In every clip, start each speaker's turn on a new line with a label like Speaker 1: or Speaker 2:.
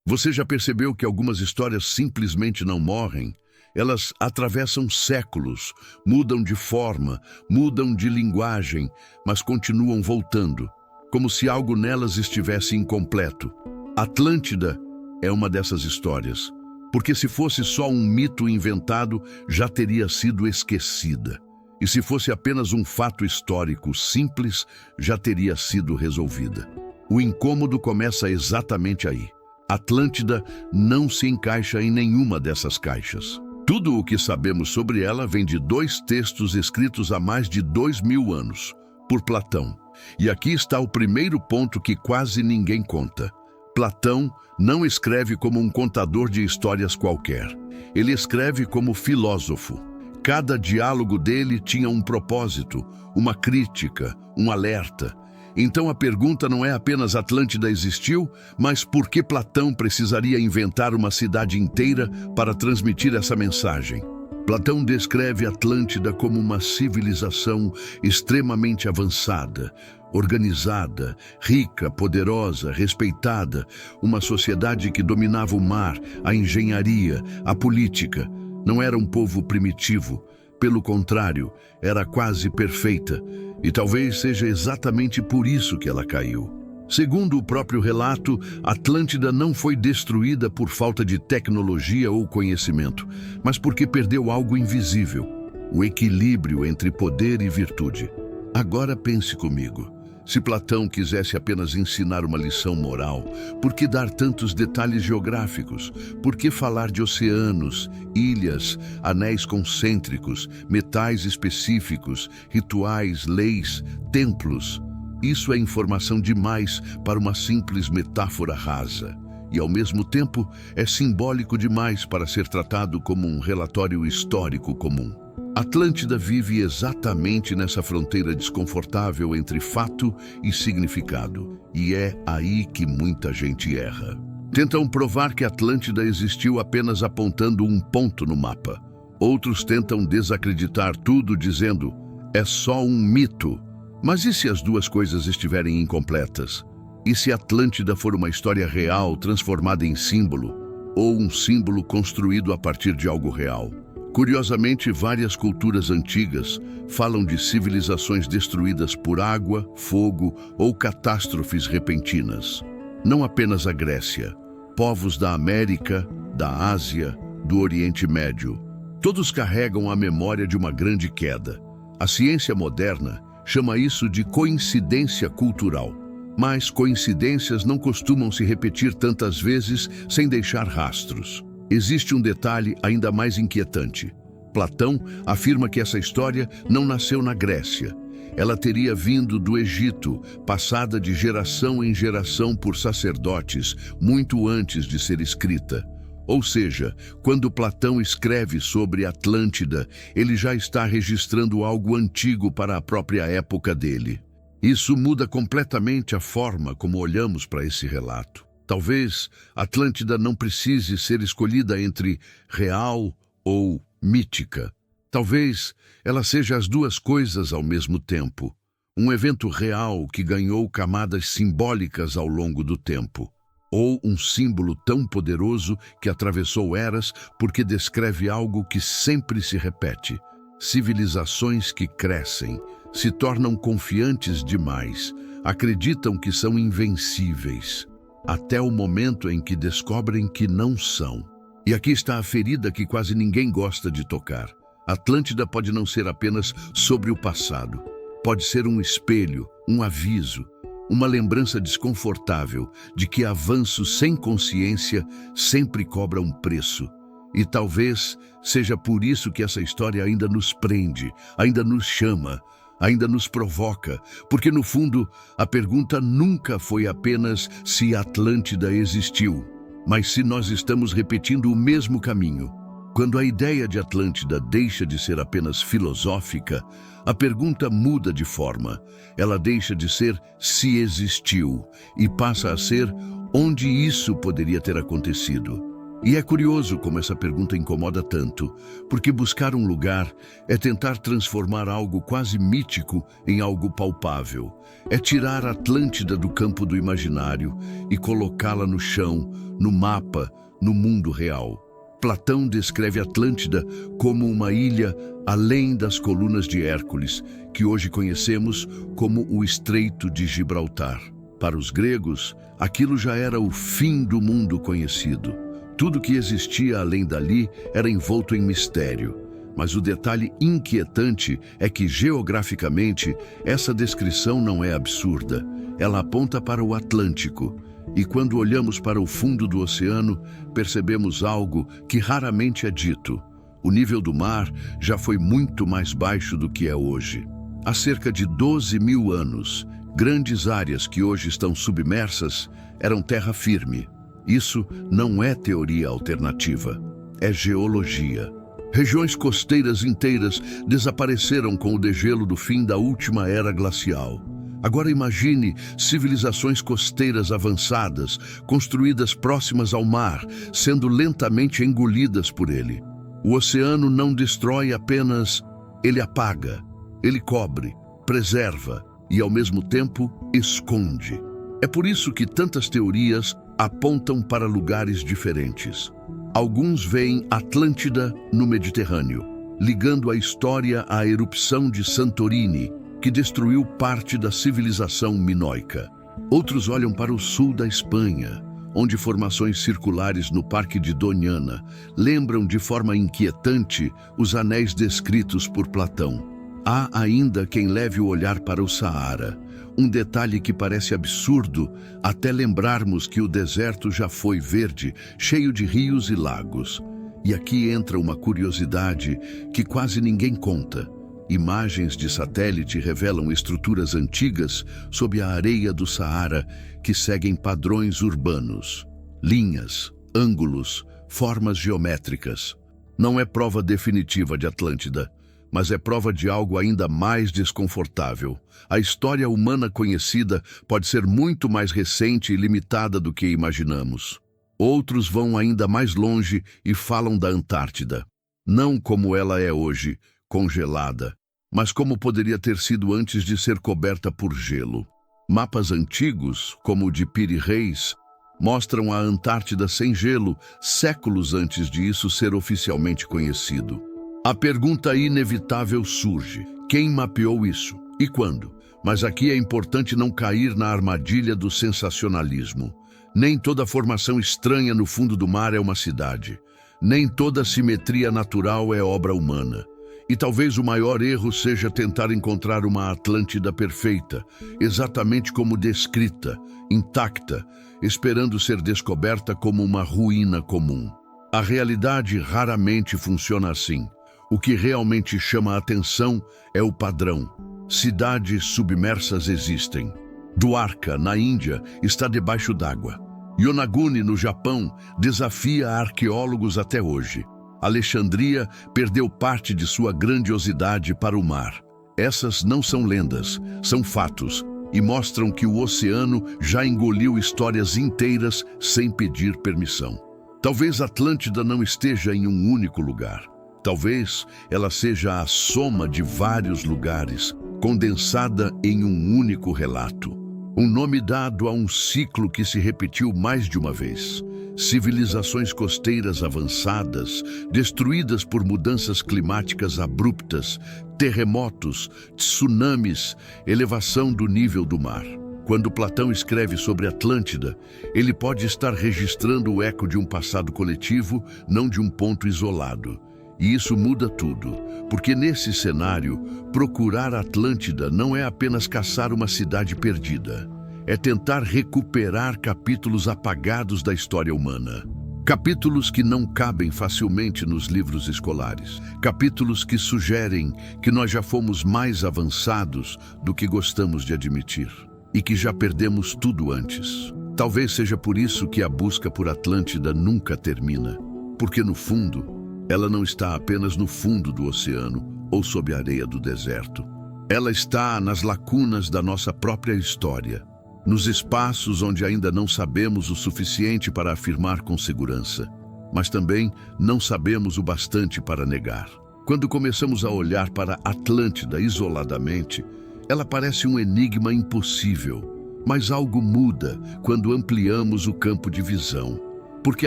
Speaker 1: Você já percebeu que algumas histórias simplesmente não morrem? Elas atravessam séculos, mudam de forma, mudam de linguagem, mas continuam voltando, como se algo nelas estivesse incompleto. Atlântida é uma dessas histórias, porque se fosse só um mito inventado, já teria sido esquecida. E se fosse apenas um fato histórico simples, já teria sido resolvida. O incômodo começa exatamente aí. Atlântida não se encaixa em nenhuma dessas caixas. Tudo o que sabemos sobre ela vem de 2 textos escritos há mais de 2000 anos, por Platão. E aqui está o primeiro ponto que quase ninguém conta. Platão não escreve como um contador de histórias qualquer. Ele escreve como filósofo. Cada diálogo dele tinha um propósito, uma crítica, um alerta. Então a pergunta não é apenas Atlântida existiu, mas por que Platão precisaria inventar uma cidade inteira para transmitir essa mensagem? Platão descreve Atlântida como uma civilização extremamente avançada, organizada, rica, poderosa, respeitada, uma sociedade que dominava o mar, a engenharia, a política. Não era um povo primitivo, pelo contrário, era quase perfeita, e talvez seja exatamente por isso que ela caiu. Segundo o próprio relato, Atlântida não foi destruída por falta de tecnologia ou conhecimento, mas porque perdeu algo invisível, o equilíbrio entre poder e virtude. Agora pense comigo. Se Platão quisesse apenas ensinar uma lição moral, por que dar tantos detalhes geográficos? Por que falar de oceanos, ilhas, anéis concêntricos, metais específicos, rituais, leis, templos? Isso é informação demais para uma simples metáfora rasa. E, ao mesmo tempo, é simbólico demais para ser tratado como um relatório histórico comum. Atlântida vive exatamente nessa fronteira desconfortável entre fato e significado, e é aí que muita gente erra. Tentam provar que Atlântida existiu apenas apontando um ponto no mapa. Outros tentam desacreditar tudo dizendo, é só um mito. Mas e se as duas coisas estiverem incompletas? E se Atlântida for uma história real transformada em símbolo, ou um símbolo construído a partir de algo real? Curiosamente, várias culturas antigas falam de civilizações destruídas por água, fogo ou catástrofes repentinas. Não apenas a Grécia, povos da América, da Ásia, do Oriente Médio. Todos carregam a memória de uma grande queda. A ciência moderna chama isso de coincidência cultural. Mas coincidências não costumam se repetir tantas vezes sem deixar rastros. Existe um detalhe ainda mais inquietante. Platão afirma que essa história não nasceu na Grécia. Ela teria vindo do Egito, passada de geração em geração por sacerdotes, muito antes de ser escrita. Ou seja, quando Platão escreve sobre Atlântida, ele já está registrando algo antigo para a própria época dele. Isso muda completamente a forma como olhamos para esse relato. Talvez Atlântida não precise ser escolhida entre real ou mítica. Talvez ela seja as duas coisas ao mesmo tempo. Um evento real que ganhou camadas simbólicas ao longo do tempo. Ou um símbolo tão poderoso que atravessou eras porque descreve algo que sempre se repete. Civilizações que crescem, se tornam confiantes demais, acreditam que são invencíveis, até o momento em que descobrem que não são. E aqui está a ferida que quase ninguém gosta de tocar. Atlântida pode não ser apenas sobre o passado. Pode ser um espelho, um aviso, uma lembrança desconfortável de que avanço sem consciência sempre cobra um preço. E talvez seja por isso que essa história ainda nos prende, ainda nos chama, ainda nos provoca, porque no fundo a pergunta nunca foi apenas se Atlântida existiu, mas se nós estamos repetindo o mesmo caminho. Quando a ideia de Atlântida deixa de ser apenas filosófica, a pergunta muda de forma. Ela deixa de ser se existiu e passa a ser onde isso poderia ter acontecido. E é curioso como essa pergunta incomoda tanto, porque buscar um lugar é tentar transformar algo quase mítico em algo palpável. É tirar a Atlântida do campo do imaginário e colocá-la no chão, no mapa, no mundo real. Platão descreve Atlântida como uma ilha além das colunas de Hércules, que hoje conhecemos como o Estreito de Gibraltar. Para os gregos, aquilo já era o fim do mundo conhecido. Tudo que existia além dali era envolto em mistério. Mas o detalhe inquietante é que, geograficamente, essa descrição não é absurda. Ela aponta para o Atlântico. E quando olhamos para o fundo do oceano, percebemos algo que raramente é dito. O nível do mar já foi muito mais baixo do que é hoje. Há cerca de 12 mil anos, grandes áreas que hoje estão submersas eram terra firme. Isso não é teoria alternativa, é geologia. Regiões costeiras inteiras desapareceram com o degelo do fim da última era glacial. Agora imagine civilizações costeiras avançadas, construídas próximas ao mar, sendo lentamente engolidas por ele. O oceano não destrói apenas, ele apaga, ele cobre, preserva e, ao mesmo tempo, esconde. É por isso que tantas teorias apontam para lugares diferentes. Alguns veem Atlântida no Mediterrâneo, ligando a história à erupção de Santorini, que destruiu parte da civilização minoica. Outros olham para o sul da Espanha, onde formações circulares no Parque de Doñana lembram de forma inquietante os anéis descritos por Platão. Há ainda quem leve o olhar para o Saara, um detalhe que parece absurdo até lembrarmos que o deserto já foi verde, cheio de rios e lagos. E aqui entra uma curiosidade que quase ninguém conta. Imagens de satélite revelam estruturas antigas sob a areia do Saara que seguem padrões urbanos. Linhas, ângulos, formas geométricas. Não é prova definitiva de Atlântida, mas é prova de algo ainda mais desconfortável. A história humana conhecida pode ser muito mais recente e limitada do que imaginamos. Outros vão ainda mais longe e falam da Antártida. Não como ela é hoje, congelada, mas como poderia ter sido antes de ser coberta por gelo. Mapas antigos, como o de Piri Reis, mostram a Antártida sem gelo séculos antes de isso ser oficialmente conhecido. A pergunta inevitável surge: quem mapeou isso? E quando? Mas aqui é importante não cair na armadilha do sensacionalismo. Nem toda formação estranha no fundo do mar é uma cidade. Nem toda simetria natural é obra humana. E talvez o maior erro seja tentar encontrar uma Atlântida perfeita, exatamente como descrita, intacta, esperando ser descoberta como uma ruína comum. A realidade raramente funciona assim. O que realmente chama a atenção é o padrão. Cidades submersas existem. Dwarka, na Índia, está debaixo d'água. Yonaguni, no Japão, desafia arqueólogos até hoje. Alexandria perdeu parte de sua grandiosidade para o mar. Essas não são lendas, são fatos, e mostram que o oceano já engoliu histórias inteiras sem pedir permissão. Talvez Atlântida não esteja em um único lugar. Talvez ela seja a soma de vários lugares, condensada em um único relato. Um nome dado a um ciclo que se repetiu mais de uma vez. Civilizações costeiras avançadas, destruídas por mudanças climáticas abruptas, terremotos, tsunamis, elevação do nível do mar. Quando Platão escreve sobre Atlântida, ele pode estar registrando o eco de um passado coletivo, não de um ponto isolado. E isso muda tudo, porque nesse cenário, procurar Atlântida não é apenas caçar uma cidade perdida. É tentar recuperar capítulos apagados da história humana. Capítulos que não cabem facilmente nos livros escolares. Capítulos que sugerem que nós já fomos mais avançados do que gostamos de admitir. E que já perdemos tudo antes. Talvez seja por isso que a busca por Atlântida nunca termina. Porque no fundo, ela não está apenas no fundo do oceano ou sob a areia do deserto. Ela está nas lacunas da nossa própria história, nos espaços onde ainda não sabemos o suficiente para afirmar com segurança. mas também não sabemos o bastante para negar. Quando começamos a olhar para Atlântida isoladamente, ela parece um enigma impossível, mas algo muda quando ampliamos o campo de visão. Porque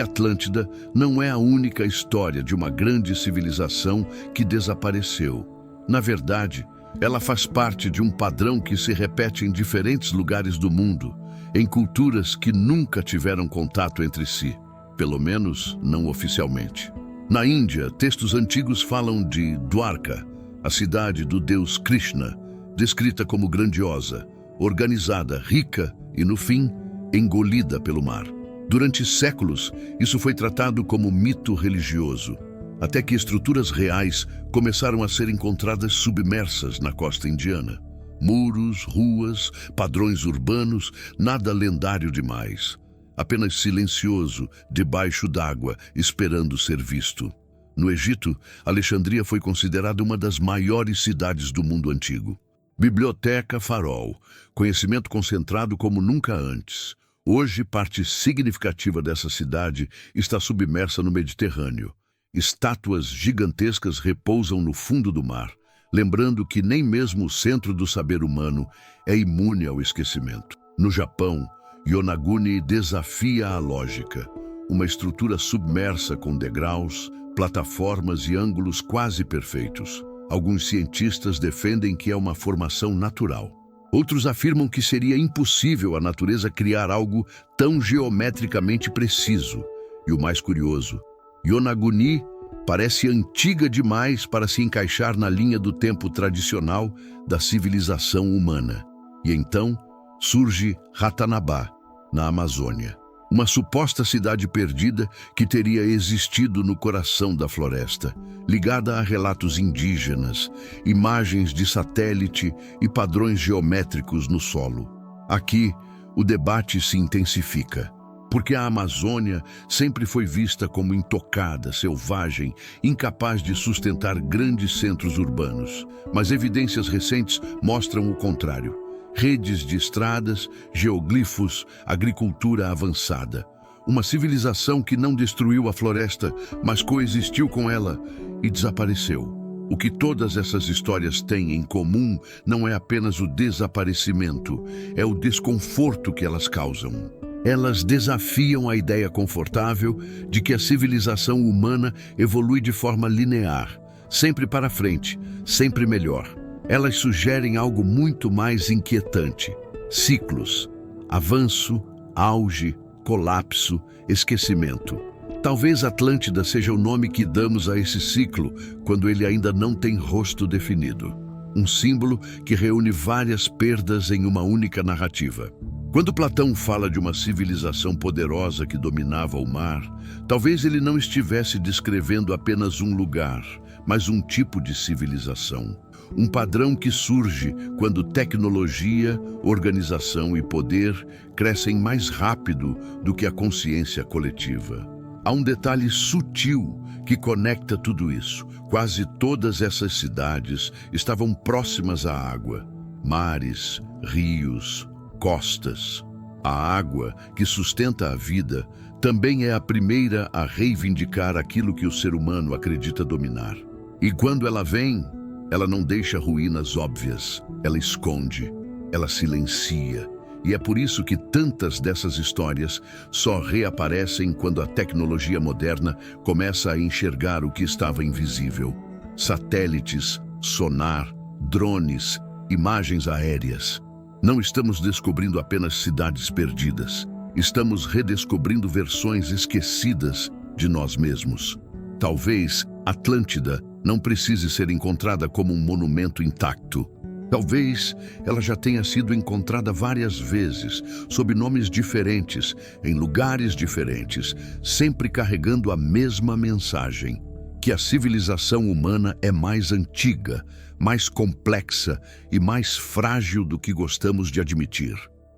Speaker 1: Atlântida não é a única história de uma grande civilização que desapareceu. Na verdade, ela faz parte de um padrão que se repete em diferentes lugares do mundo, em culturas que nunca tiveram contato entre si, pelo menos não oficialmente. Na Índia, textos antigos falam de Dwarka, a cidade do deus Krishna, descrita como grandiosa, organizada, rica e, no fim, engolida pelo mar. Durante séculos, isso foi tratado como mito religioso, até que estruturas reais começaram a ser encontradas submersas na costa indiana. Muros, ruas, padrões urbanos, nada lendário demais. Apenas silencioso, debaixo d'água, esperando ser visto. No Egito, Alexandria foi considerada uma das maiores cidades do mundo antigo. Biblioteca Farol, conhecimento concentrado como nunca antes. Hoje, parte significativa dessa cidade está submersa no Mediterrâneo. Estátuas gigantescas repousam no fundo do mar, lembrando que nem mesmo o centro do saber humano é imune ao esquecimento. No Japão, Yonaguni desafia a lógica, uma estrutura submersa com degraus, plataformas e ângulos quase perfeitos. Alguns cientistas defendem que é uma formação natural. Outros afirmam que seria impossível a natureza criar algo tão geometricamente preciso. E o mais curioso, Yonaguni parece antiga demais para se encaixar na linha do tempo tradicional da civilização humana. E então surge Ratanabá, na Amazônia, uma suposta cidade perdida que teria existido no coração da floresta, ligada a relatos indígenas, imagens de satélite e padrões geométricos no solo. Aqui, o debate se intensifica, porque a Amazônia sempre foi vista como intocada, selvagem, incapaz de sustentar grandes centros urbanos. Mas evidências recentes mostram o contrário. Redes de estradas, geoglifos, agricultura avançada. Uma civilização que não destruiu a floresta, mas coexistiu com ela e desapareceu. O que todas essas histórias têm em comum não é apenas o desaparecimento, é o desconforto que elas causam. Elas desafiam a ideia confortável de que a civilização humana evolui de forma linear, sempre para frente, sempre melhor. Elas sugerem algo muito mais inquietante. Ciclos, avanço, auge, colapso, esquecimento. Talvez Atlântida seja o nome que damos a esse ciclo quando ele ainda não tem rosto definido. Um símbolo que reúne várias perdas em uma única narrativa. Quando Platão fala de uma civilização poderosa que dominava o mar, talvez ele não estivesse descrevendo apenas um lugar, mas um tipo de civilização. Um padrão que surge quando tecnologia, organização e poder crescem mais rápido do que a consciência coletiva. Há um detalhe sutil que conecta tudo isso. Quase todas essas cidades estavam próximas à água. Mares, rios, costas. A água, que sustenta a vida, também é a primeira a reivindicar aquilo que o ser humano acredita dominar. E quando ela vem, ela não deixa ruínas óbvias, ela esconde, ela silencia. E é por isso que tantas dessas histórias só reaparecem quando a tecnologia moderna começa a enxergar o que estava invisível. Satélites, sonar, drones, imagens aéreas. Não estamos descobrindo apenas cidades perdidas. Estamos redescobrindo versões esquecidas de nós mesmos. Talvez Atlântida não precise ser encontrada como um monumento intacto. Talvez ela já tenha sido encontrada várias vezes, sob nomes diferentes, em lugares diferentes, sempre carregando a mesma mensagem: que a civilização humana é mais antiga, mais complexa e mais frágil do que gostamos de admitir.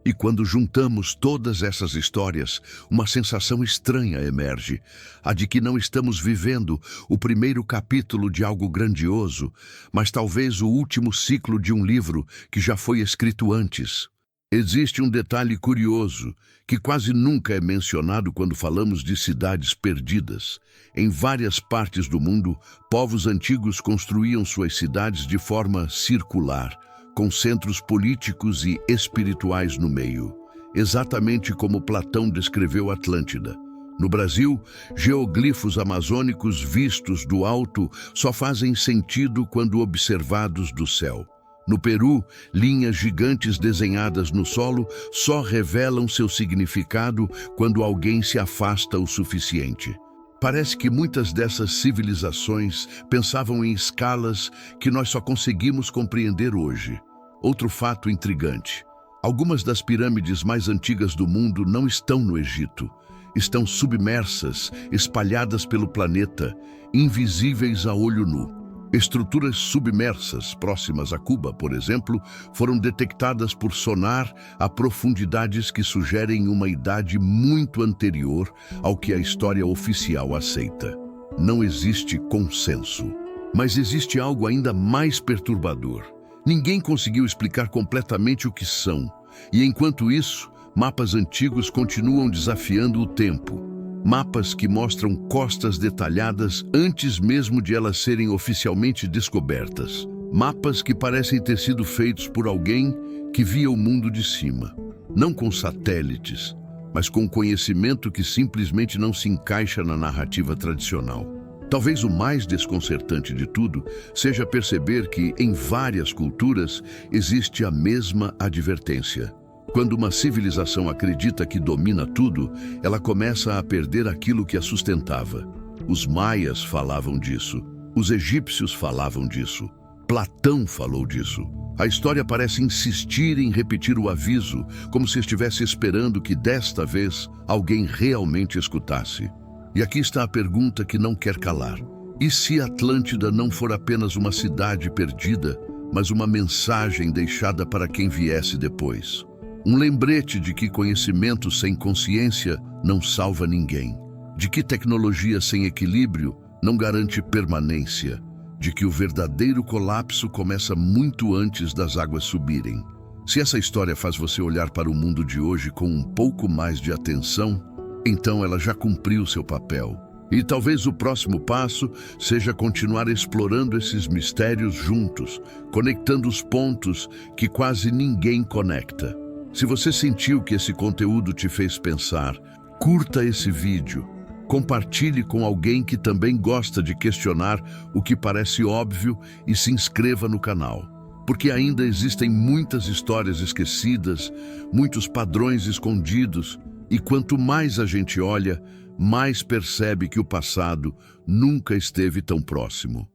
Speaker 1: E quando juntamos todas essas histórias, uma sensação estranha emerge, a de que não estamos vivendo o primeiro capítulo de algo grandioso, mas talvez o último ciclo de um livro que já foi escrito antes. Existe um detalhe curioso que quase nunca é mencionado quando falamos de cidades perdidas. Em várias partes do mundo, povos antigos construíam suas cidades de forma circular, com centros políticos e espirituais no meio, exatamente como Platão descreveu Atlântida. No Brasil, geoglifos amazônicos vistos do alto só fazem sentido quando observados do céu. No Peru, linhas gigantes desenhadas no solo só revelam seu significado quando alguém se afasta o suficiente. Parece que muitas dessas civilizações pensavam em escalas que nós só conseguimos compreender hoje. Outro fato intrigante: algumas das pirâmides mais antigas do mundo não estão no Egito. Estão submersas, espalhadas pelo planeta, invisíveis a olho nu. Estruturas submersas, próximas a Cuba, por exemplo, foram detectadas por sonar a profundidades que sugerem uma idade muito anterior ao que a história oficial aceita. Não existe consenso. Mas existe algo ainda mais perturbador. Ninguém conseguiu explicar completamente o que são. E enquanto isso, mapas antigos continuam desafiando o tempo. Mapas que mostram costas detalhadas antes mesmo de elas serem oficialmente descobertas. Mapas que parecem ter sido feitos por alguém que via o mundo de cima. Não com satélites, mas com conhecimento que simplesmente não se encaixa na narrativa tradicional. Talvez o mais desconcertante de tudo seja perceber que, em várias culturas, existe a mesma advertência. Quando uma civilização acredita que domina tudo, ela começa a perder aquilo que a sustentava. Os maias falavam disso. Os egípcios falavam disso. Platão falou disso. A história parece insistir em repetir o aviso, como se estivesse esperando que desta vez alguém realmente escutasse. E aqui está a pergunta que não quer calar. E se Atlântida não for apenas uma cidade perdida, mas uma mensagem deixada para quem viesse depois? Um lembrete de que conhecimento sem consciência não salva ninguém, de que tecnologia sem equilíbrio não garante permanência, de que o verdadeiro colapso começa muito antes das águas subirem. Se essa história faz você olhar para o mundo de hoje com um pouco mais de atenção, então ela já cumpriu seu papel. E talvez o próximo passo seja continuar explorando esses mistérios juntos, conectando os pontos que quase ninguém conecta. Se você sentiu que esse conteúdo te fez pensar, curta esse vídeo, compartilhe com alguém que também gosta de questionar o que parece óbvio e se inscreva no canal, porque ainda existem muitas histórias esquecidas, muitos padrões escondidos, e quanto mais a gente olha, mais percebe que o passado nunca esteve tão próximo.